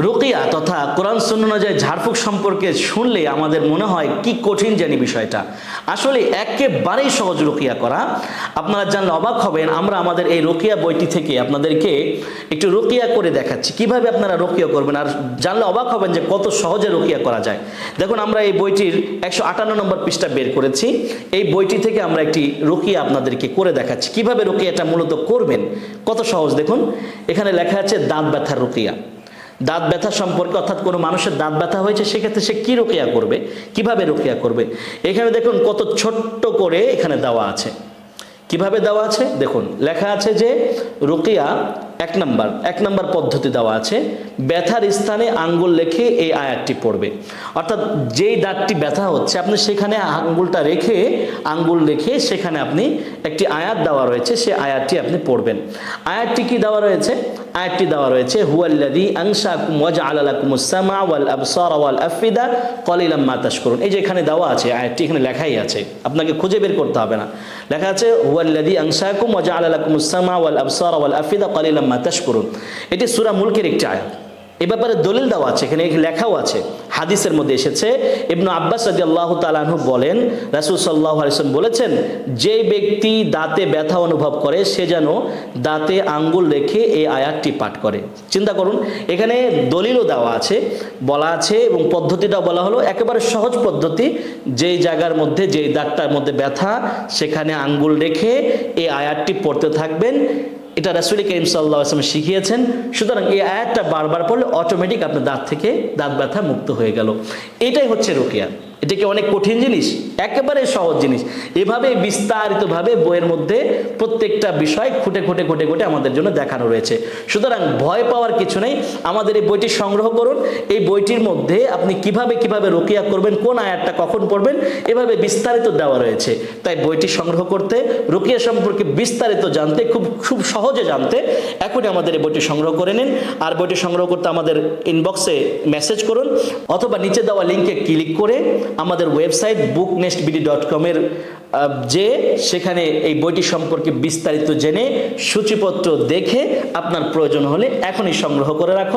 রুকিয়া তথা কোরআন সুন্নাহ অনুযায়ী ঝাড়ফুঁক সম্পর্কে শুনলে আমাদের মনে হয় কি কঠিন জানি বিষয়টা। আসলে একেবারেই সহজ রুকিয়া করা। আপনারা জানলে অবাক হবেন, আমরা আমাদের এই রুকিয়া বইটি থেকে আপনাদেরকে একটু রুকিয়া করে দেখাচ্ছি কিভাবে আপনারা রুকিয়া করবেন, আর জানলে অবাক হবেন যে কত সহজে রুকিয়া করা যায়। দেখুন, আমরা এই বইটির 158 নম্বর পৃষ্ঠা বের করেছি। এই বইটি থেকে আমরা একটি রুকিয়া আপনাদেরকে করে দেখাচ্ছি কিভাবে রুকিয়াটা মূলত করবেন। কত সহজ দেখুন, এখানে লেখা আছে দাঁত ব্যথার রুকিয়া। দাঁত ব্যথা সম্পর্কে, অর্থাৎ কোনো মানুষের দাঁত ব্যথা হয়েছে সেক্ষেত্রে সে কী রুকিয়া করবে, কিভাবে রুকিয়া করবে। এখানে দেখুন কত ছোট্ট করে এখানে দেওয়া আছে। কিভাবে দেওয়া আছে দেখুন, লেখা আছে যে রুকিয়া এক নাম্বার পদ্ধতি দেওয়া আছে, ব্যথার স্থানে আঙ্গুল রেখে এই আয়াতটি পড়বে। অর্থাৎ যেই দাঁতটি ব্যথা হচ্ছে আপনি সেখানে আঙ্গুল রেখে সেখানে আপনি একটি আয়াত দেওয়া রয়েছে, সেই আয়াতটি আপনি পড়বেন। আয়াতটি কি দেওয়া রয়েছে? আয়াতটি দেওয়া রয়েছে হুয়াল্লাযী আনশাকুম ওয়া জাআলা লাকুমুস সামআ ওয়াল আবসারা ওয়াল আফইদা কলিলাম মা তাশকুরুন। এই যে এখানে দেওয়া আছে আয়াতটি, এখানে লেখাই আছে, আপনাকে খুঁজে বের করতে হবে না। লেখা আছে হুয়াল্লাযী আনশাকুম ওয়া জাআলা লাকুমুস সামআ ওয়াল আবসারা ওয়াল আফইদা কলিলাম মা তাশকুরুন। এটি সূরা মুলকের একটি আয়াত। এ ব্যাপারে দলিল দেওয়া আছে, এখানে লেখাও আছে, হাদিসের মধ্যে এসেছে। ইবনু আব্বাস রাদিয়াল্লাহু তাআলা আনহু বলেন, রাসূল সাল্লাল্লাহু আলাইহি ওয়াসাল্লাম বলেছেন, যে ব্যক্তি দাঁতে ব্যথা অনুভব করে সে যেন দাঁতে আঙ্গুল রেখে এই আয়াতটি পাঠ করে। চিন্তা করুন, এখানে দলিলও দেওয়া আছে, বলা আছে এবং পদ্ধতিটাও বলা হলো একেবারে সহজ পদ্ধতি। যেই জায়গার মধ্যে, যেই দাঁতটার মধ্যে ব্যথা সেখানে আঙ্গুল রেখে এই আয়াতটি পড়তে থাকবেন। এটা রাসূল করিম সাল্লাল্লাহু আলাইহি ওয়াসাল্লাম শিখিয়েছেন। সুতরাং এই আয়াতটা বারবার পড়লে অটোমেটিক আপনার দাঁত থেকে দাঁত ব্যথা মুক্ত হয়ে গেল। এটাই হচ্ছে রুকিয়া। এটা কি অনেক কঠিন জিনিস? একেবারে সহজ জিনিস। এভাবে বিস্তারিতভাবে বইয়ের মধ্যে প্রত্যেকটা বিষয় খুঁটে আমাদের জন্য দেখানো রয়েছে। সুতরাং ভয় পাওয়ার কিছু নেই। আমাদের এই বইটি সংগ্রহ করুন। এই বইটির মধ্যে আপনি কিভাবে রুকিয়া করবেন, কোন আয়াতটা কখন পড়বেন, এভাবে বিস্তারিত দেওয়া রয়েছে। তাই বইটি সংগ্রহ করতে, রুকিয়া সম্পর্কে বিস্তারিত জানতে, খুব সহজে জানতে এখনই আমাদের এই বইটি সংগ্রহ করে নিন। আর বইটি সংগ্রহ করতে আমাদের ইনবক্সে মেসেজ করুন অথবা নিচে দেওয়া লিঙ্কে ক্লিক করে আমাদের ওয়েবসাইট booknestbd.com এর যে সেখানে এই বইটি সম্পর্কে বিস্তারিত জেনে সূচিপত্র দেখে আপনার প্রয়োজন হলে এখনই সংগ্রহ করে রাখুন।